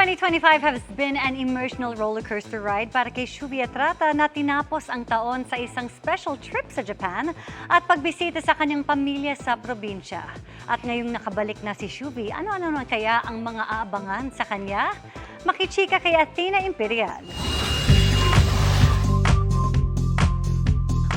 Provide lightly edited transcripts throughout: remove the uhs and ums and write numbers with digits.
2025 has been an emotional rollercoaster ride para kay Shuvi Etrata na tinapos ang taon sa isang special trip sa Japan at pagbisita sa kanyang pamilya sa probinsya. At ngayong nakabalik na si Shuvi, ano-ano na kaya ang mga aabangan sa kanya? Makichika kay Athena Imperial.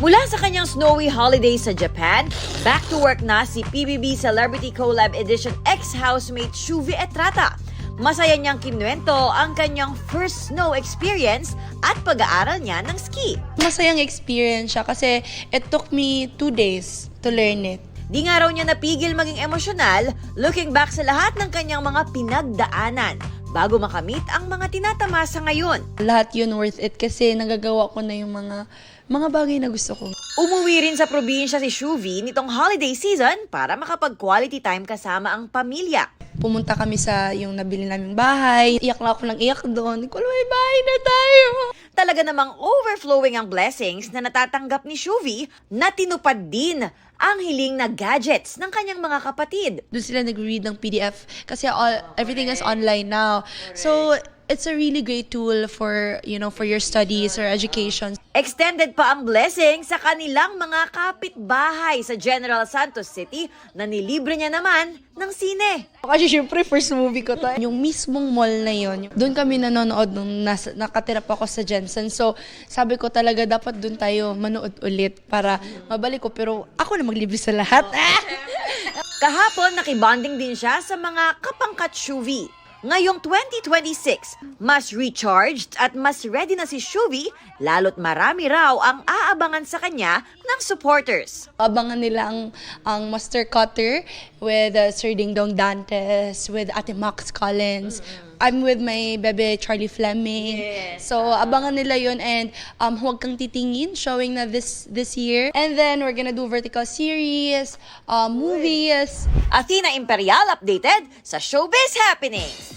Mula sa kanyang snowy holiday sa Japan, back to work na si PBB Celebrity Collab Edition ex-housemate Shuvi Etrata. Masaya niyang kinuwento ang kanyang first snow experience at pag-aaral niya ng ski. Masayang experience siya kasi it took me 2 days to learn it. Di nga raw niya napigil maging emosyonal looking back sa lahat ng kanyang mga pinagdaanan bago makamit ang mga tinatamasa ngayon. Lahat yun worth it kasi nagagawa ko na yung mga bagay na gusto ko. Umuwi rin sa probinsya si Shuvi nitong holiday season para makapag-quality time kasama ang pamilya. Pumunta kami sa yung nabili naming bahay. Iyak lang ako ng iyak doon. Kung may bahay na tayo. Talaga namang overflowing ang blessings na natatanggap ni Shuvi na tinupad din ang hiling na gadgets ng kanyang mga kapatid. Doon sila nag-read ng PDF kasi everything is online now. So, it's a really great tool for, for your studies or education. Extended pa ang blessing sa kanilang mga kapitbahay sa General Santos City na nilibre niya naman ng sine. Kasi syempre, first movie ko to. Yung mismong mall na yon, doon kami nanonood nung nakatira pa ako sa Jensen. So, sabi ko talaga dapat doon tayo manood ulit para mabalik ko. Pero ako na maglibre sa lahat. Kahapon, nakibonding din siya sa mga kapangkat Shuvi. Ngayong 2026, mas recharged at mas ready na si Shuvi, lalo't marami raw ang aabangan sa kanya ng supporters. Abangan nila ang Master Cutter with Sir Ding Dong Dantes, with Ate Max Collins. I'm with my bebe Charlie Fleming. So abangan nila yun and Huwag Kang Titingin showing na this year. And then we're gonna do vertical series, movies. Athena Imperial updated sa Showbiz Happenings.